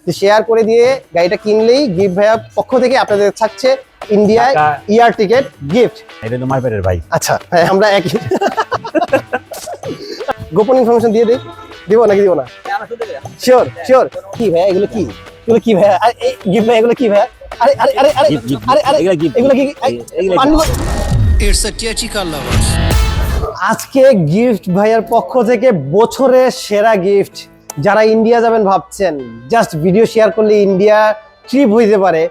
যে শেয়ার করে দিয়ে গাড়িটা কিনলেই গিফট ভাইয়া পক্ষ থেকে আপনাদের থাকছে ইন্ডিয়ায় ইয়ার টিকেট গিফট। এটা তো মারপেটের ভাই। আচ্ছা হ্যাঁ, আমরা একই গোপন ইনফরমেশন দিয়ে দিই, দিব নাকি দিব না? Sure sure. কি ভাইয়া এগুলো কি, এগুলো কি ভাইয়া? এই গিফট ভাইয়া এগুলো কি ভাইয়া? আরে আরে আরে আরে আরে আরে এগুলো কি? It's a theatrical lovers. আজকে গিফট ভাইয়ার পক্ষ থেকে বছরের সেরা গিফট। যারা ইন্ডিয়া যাবেন ভাবছেন, জাস্ট ভিডিও শেয়ার করলে ইন্ডিয়া ট্রিপ হইতে পারে,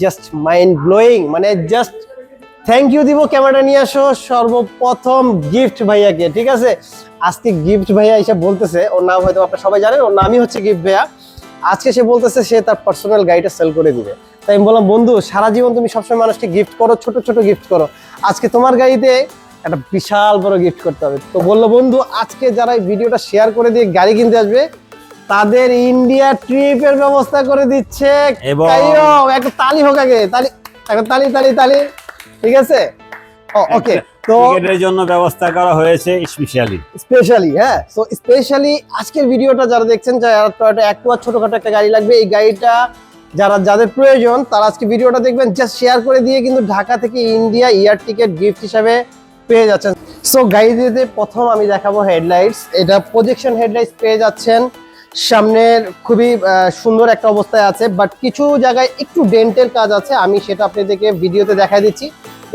জাস্ট মাইন্ড ব্লোয়িং। মানে জাস্ট থ্যাংক ইউ দিব, ক্যামেরা নিয়ে আসো সর্বপ্রথম গিফট ভাইয়াকে। ঠিক আছে, আজকে গিফট ভাইয়া এসে বলতেছে, ওর নাম হয়তো আপনারা সবাই জানেন, ওর নামই হচ্ছে গিফট ভাইয়া। আজকে সে বলতেছে সে তার পার্সোনাল গাড়িটা সেল করে দিবে। তাই আমি বললাম, বন্ধু সারা জীবন তুমি সবসময় মানুষকে গিফট করো, ছোট ছোট গিফট করো, আজকে তোমার গাড়িতে একটা বিশাল বড় গিফট করতে হবে। তো বললো, বন্ধু আজকে যারা এই ভিডিওটা শেয়ার করে দিয়ে গাড়ি কিনতে আসবে তাদের ইন্ডিয়া ট্রিপের ব্যবস্থা করে দিচ্ছে। একটা তালি হোক আগে, তালি, একটা তালি তালি তালি। ঠিক আছে, ওকে। তো টিকেটের জন্য ব্যবস্থা করা হয়েছে স্পেশালি। হ্যাঁ, তো স্পেশালি আজকের ভিডিওটা যারা দেখছেন, যারা টয়োটা অ্যাক্টিভা ছোটখাটো একটা গাড়ি লাগবে, এই গাড়িটা যাদের প্রয়োজন তারা আজকে ভিডিওটা দেখবেন, জাস্ট শেয়ার করে দিয়ে কিন্তু ঢাকা থেকে ইন্ডিয়া ইয়ার টিকেট গিফট হিসাবে পেয়ে যাচ্ছেন। সো গাড়িতে প্রথম আমি দেখাবো হেডলাইটস। এটা প্রজেকশন হেডলাইটস পেয়ে যাচ্ছেন। সামনের খুবই সুন্দর একটা অবস্থায় আছে, বাট কিছু জায়গায় একটু ডেন্টের কাজ আছে, আমি সেটা আপনাদেরকে ভিডিওতে দেখাই দিচ্ছি।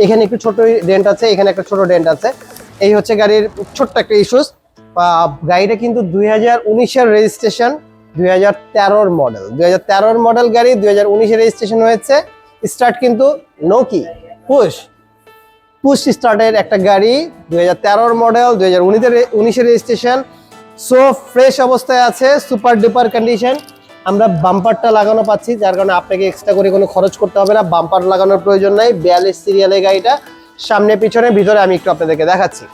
এখানে একটু ছোট ডেন্ট আছে, এখানে একটা ছোট ডেন্ট আছে। এই হচ্ছে গাড়ির ছোট্ট একটা ইস্যুস। গাড়িটা কিন্তু 2019-এর রেজিস্ট্রেশন, 2013-র মডেল। 2013-র মডেল গাড়ি, 2019-এ রেজিস্ট্রেশন হয়েছে। স্টার্ট কিন্তু নো কি, পুশ স্টার্টের একটা গাড়ি, 2013-র মডেল, 2019-এর রেজিস্ট্রেশন। সো ফ্রেশ অবস্থায় আছে, সুপার ডুপার কন্ডিশন। আমরা বাম্পারটা লাগানো পাচ্ছি, যার কারণে আপনাকে এক্সট্রা করে কোনো খরচ করতে হবে না, বাম্পার লাগানোর প্রয়োজন নাই। 42 সিরিয়ালের গাড়িটা, সামনে পিছনে ভিতরে আমি একটু আপনাদেরকে দেখাচ্ছি।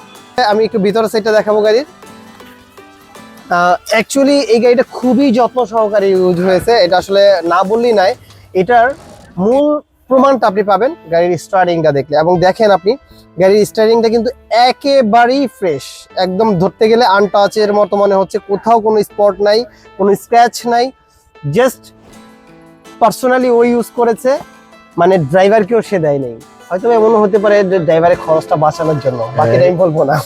আমি একটু ভিতরের সাইডটা দেখাবো গাড়ির। অ্যাকচুয়ালি এই গাড়িটা খুবই যত্ন সহকারে ইউজ হয়েছে, এটা আসলে না বললেই নাই। এটার মূল প্রমাণটা আপনি পাবেন গাড়ির স্টারিংটা দেখলে। এবং দেখেন আপনি গাড়ির স্টারিংটা কিন্তু একেবারেই ফ্রেশ, একদম ধরতে গেলে আনটাচের মতো মনে হচ্ছে, কোথাও কোনো স্পট নাই, কোনো স্ক্র্যাচ নাই। জাস্ট পার্সোনালি ও ইউজ করেছে, মানে ড্রাইভারকেও সে দেয় নেই। হয়তো এমনও হতে পারে যে ড্রাইভারের খরচটা বাঁচানোর জন্য, বাকিটা আমি বলবো না।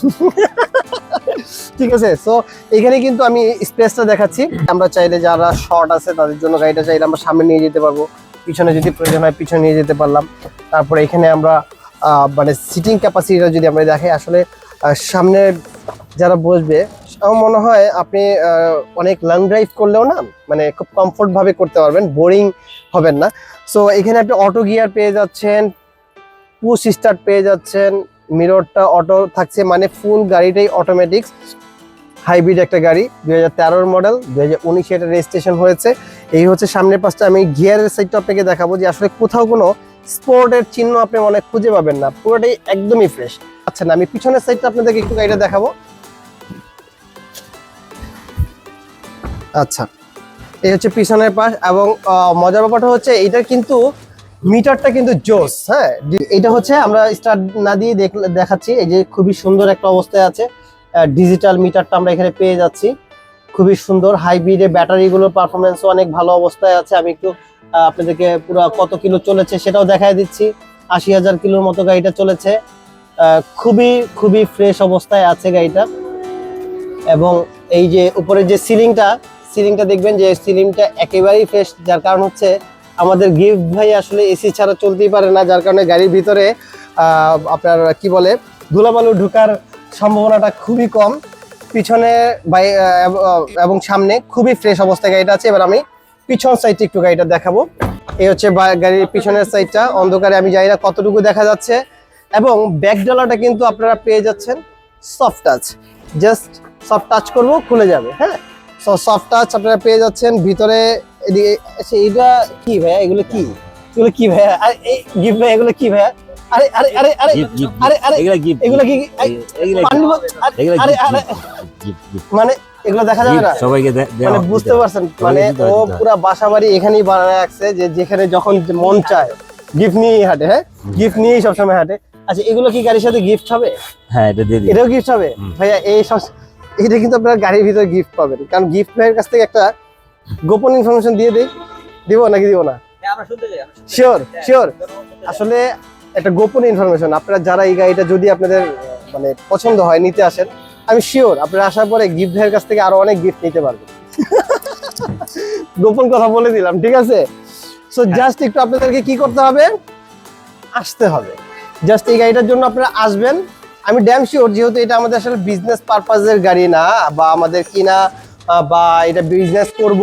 ঠিক আছে, সো এখানে কিন্তু আমি স্পেসটা দেখাচ্ছি। আমরা চাইলে যারা শর্ট আছে তাদের জন্য গাড়িটা চাইলে আমরা সামনে নিয়ে যেতে পারবো, পিছনে যদি প্রয়োজন হয় পিছনে নিয়ে যেতে পারলাম। তারপরে এখানে আমরা মানে সিটিং ক্যাপাসিটিটা যদি আমরা দেখি, আসলে সামনে যারা বসবে আমার মনে হয় আপনি অনেক লং ড্রাইভ করলেও না, মানে খুব কমফোর্ট ভাবে করতে পারবেন, বোরিং হবেন না। সো এখানে আপনি অটো গিয়ার পেয়ে যাচ্ছেন, পুশ স্টার্ট পেয়ে যাচ্ছেন, মিররটা অটো থাকছে, মানে ফুল গাড়িটাই অটোমেটিক। হাইব্রিড একটা গাড়ি, 2013-র মডেল, 2019-এ এটা রেজিস্ট্রেশন হয়েছে। এই হচ্ছে সামনের পাশটা। আমি গিয়ারের সাইডটা আপনাকে দেখাবো যে আসলে কোথাও কোনো স্পোর্টের চিহ্ন আপনি অনেক খুঁজে পাবেন না, পুরোটাই একদমই ফ্রেশ। আচ্ছা না, আমি পিছনের সাইডটা আপনাদেরকে একটু গাড়িটা দেখাবো। আচ্ছা, এই হচ্ছে পিছনের পাশ। এবং মজার ব্যাপারটা হচ্ছে এইটার কিন্তু মিটারটা কিন্তু জোস। হ্যাঁ, এটা হচ্ছে আমরা স্টার্ট না দিয়ে দেখাচ্ছি। এই যে খুবই সুন্দর একটা অবস্থায় আছে, ডিজিটাল মিটারটা আমরা এখানে পেয়ে যাচ্ছি, খুবই সুন্দর। হাইব্রিডে ব্যাটারিগুলোর পারফরমেন্সও অনেক ভালো অবস্থায় আছে। আমি একটু আপনাদেরকে পুরো কত কিলো চলেছে সেটাও দেখাই দিচ্ছি। 80,000 কিলোর মতো গাড়িটা চলেছে, খুবই খুবই ফ্রেশ অবস্থায় আছে গাড়িটা। এবং এই যে উপরে যে সিলিংটা দেখবেন যে সিলিংটা একেবারেই ফ্রেশ, যার কারণ হচ্ছে আমাদের গিফট ভাই আসলে এসি ছাড়া চলতেই পারে না, যার কারণে গাড়ির ভিতরে আপনার কি বলে ধুলাবালু ঢোকার সম্ভাবনাটা খুবই কম। পিছনে এবং সামনে খুবই ফ্রেশ অবস্থায় গাড়িটা আছে। এবার আমি পিছন সাইডে একটু গাড়িটা দেখাবো। এই হচ্ছে গাড়ির পিছনের সাইডটা, অন্ধকারে আমি জানি না কতটুকু দেখা যাচ্ছে। এবং ব্যাকডালাটা কিন্তু আপনারা পেয়ে যাচ্ছেন soft touch, just soft touch করবো খুলে যাবে। হ্যাঁ, সো সফট টাচ আপনারা পেয়ে যাচ্ছেন। ভিতরে এইটা কি ভাইয়া, এগুলো কি ভাইয়া? আরে এই গিফট ভাইয়া, এগুলো কি ভাইয়া? আরে আরে আরে আরে আরে আরে এগুলো কি? মানে এগুলো দেখা যাবে না, মানে বুঝতে পারছেন? মানে ও পুরা বাসা বাড়ি এখানেই বানায় রাখছে, যে যেখানে যখন মন চায় গিফট নিয়েই হাঁটে। হ্যাঁ, গিফট নিয়েই সবসময় হাঁটে। আচ্ছা, এগুলো কি গাড়ির সাথে গিফট হবে? হ্যাঁ, এটাও গিফট হবে ভাইয়া। এটা কিন্তু আপনারা গাড়ির ভিতরে গিফট পাবেন, কারণ গিফট ভাইয়ের কাছ থেকে একটা গোপন ইনফরমেশন দিয়ে দিই, দিব নাকি দিব না? Sure sure. আসলে একটা গোপন ইনফরমেশন, আপনারা যারা এই গাড়িটা যদি আপনাদের মানে পছন্দ হয় নিতে আসেন, আমি শিওর আপনারা আসার পরে গিফট ভাইয়ের কাছ থেকে আরো অনেক গিফট নিতে পারবেন। গোপন কথা বলে দিলাম, ঠিক আছে? সো জাস্ট একটু আপনাদেরকে কি করতে হবে, আসতে হবে। জাস্ট এই গাড়িটার জন্য আপনারা আসবেন। আমি ড্যাম শিওর, যেহেতু এটা আমাদের আসলে বিজনেস পারপাজের গাড়ি না, বা আমাদের কিনা বা এটা বিজনেস করব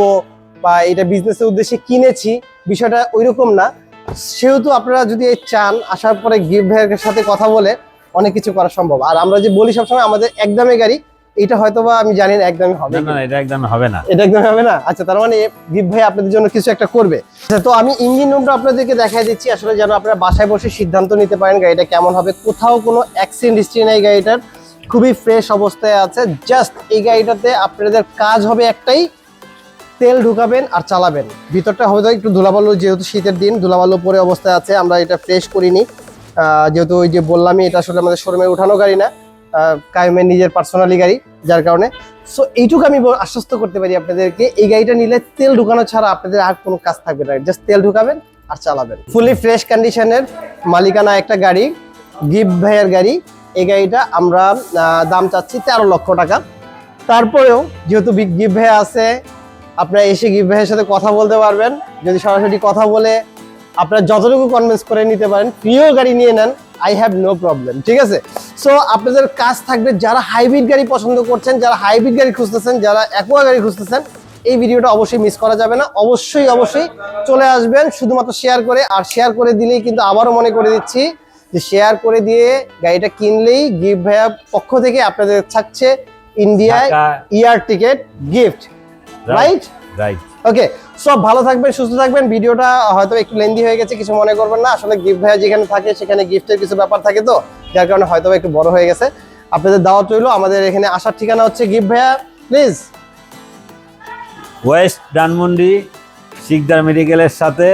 বা এটা বিজনেসের উদ্দেশ্যে কিনেছি, বিষয়টা ওইরকম না। সেহেতু আপনারা যদি চান, আসার পরে গিফট ভাইয়ের সাথে কথা বলে অনেক কিছু করা সম্ভব। আর আমরা যে বলি সবসময় আমাদের একদমই গাড়ি, এটা হয়তোবা আমি জানি না একদমই হবে না, এটা একদম হবে না। এটা একদম হবে না। আচ্ছা, তার মানে গিফট ভাই আপনাদের জন্য কিছু একটা করবে। আচ্ছা, তো আমি ইঞ্জিন রুমটা আপনাদেরকে দেখাই দিচ্ছি, আসলে যেন আপনারা বাসায় বসে সিদ্ধান্ত নিতে পারেন গাড়িটা কেমন হবে। কোথাও কোনো অ্যাক্সিডেন্ট হিস্ট্রি নেই গাড়িটার, খুবই ফ্রেশ অবস্থায় আছে। জাস্ট এই গাড়িটাতে আপনাদের কাজ হবে একটাই, তেল ঢুকাবেন আর চালাবেন। ভিতরটা হয়তো একটু ধুলাবালু, যেহেতু শীতের দিন ধুলাবালু পরে অবস্থায় আছে, আমরা এটা ফ্রেশ করিনি। যেহেতু ওই যে বললামই, এটা আসলে আমাদের শোরুমে উঠানো গাড়ি না, কাইমের নিজের পার্সোনালি গাড়ি, যার কারণে। সো এইটুকু আমি আশ্বস্ত করতে পারি আপনাদেরকে, এই গাড়িটা নিলে তেল ঢুকানো ছাড়া আপনাদের আর কোনো কাজ থাকবে না, জাস্ট তেল ঢুকাবেন আর চালাবেন। ফুলি ফ্রেশ কন্ডিশনের মালিকানা একটা গাড়ি, গিফট ভাইয়ের গাড়ি। এই গাড়িটা আমরা দাম চাচ্ছি 13 লক্ষ টাকা। তারপরেও যেহেতু গিফট ভাই আছে, আপনারা এসে গিফট ভাইয়ের সাথে কথা বলতে পারবেন। যদি সরাসরি কথা বলে আপনারা যতটুকু কনভিন্স করে নিতে পারেন, প্রিয় গাড়ি নিয়ে নেন, আই হ্যাভ নো প্রবলেম, ঠিক আছে? সো আপনাদের কাজ থাকবে, যারা হাইব্রিড গাড়ি পছন্দ করছেন, যারা হাইব্রিড গাড়ি খুঁজতেছেন, যারা অ্যাকোয়া গাড়ি খুঁজতেছেন, এই ভিডিওটা অবশ্যই মিস করা যাবে না। অবশ্যই অবশ্যই চলে আসবেন, শুধুমাত্র শেয়ার করে। আর শেয়ার করে দিলেই কিন্তু আবারও মনে করে দিচ্ছি যে শেয়ার করে দিয়ে গাড়িটা কিনলেই গিফট ভাইয়ার পক্ষ থেকে আপনাদের থাকছে ইন্ডিয়ায় year ticket gift, right? Right. Okay, সব ভালো থাকবেন, সুস্থ থাকবেন। ভিডিওটা হয়তো একটু লেন্দি হয়ে গেছে, কিছু মনে করবেন না। আসলে গিফট ভাইয়া যেখানে থাকে সেখানে গিফটের কিছু ব্যাপার থাকে, তো যার কারণে হয়তো একটু বড় হয়ে গেছে। আপনাদের দাওয়াত রইলো, আমাদের এখানে আসার ঠিকানা হচ্ছে গিফট ভাইয়া প্লিজ ওয়েস্ট ধানমন্ডি শিকদার মেডিকেলের সাথে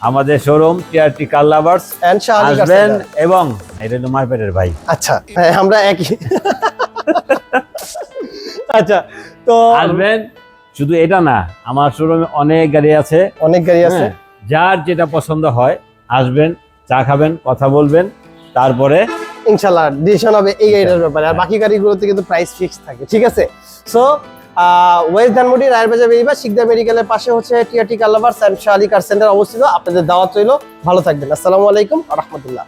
আমাদের showroom TRT car lovers and Shahali car আসবেন। সেন্টার। এবং এটা হলো মারপেটের ভাই। আচ্ছা, হ্যাঁ, আমরা একই। আচ্ছা, তো আসবেন। শুধু এটা না, আমার শোরুমে অনেক গাড়ি আছে, অনেক গাড়ি আছে। হ্যাঁ, যার যেটা পছন্দ হয় আসবেন, চা খাবেন, কথা বলবেন, তারপরে ইনশাআল্লাহ ডিসিশন হবে এই গাড়িটার ব্যাপারে। আর বাকি গাড়িগুলোতে কিন্তু প্রাইস ফিক্স থাকে, ঠিক আছে? সো ওয়েস্ট ধানমন্ডি রায়ের বাজার বেরিয়ে শিকদার মেডিকেলের পাশে হচ্ছে TRT car lovers and Shahali car centre অবস্থিত। আপনাদের দাওয়াত রইলো, ভালো থাকবেন। আসসালামু আলাইকুম ওয়া রাহমাতুল্লাহ।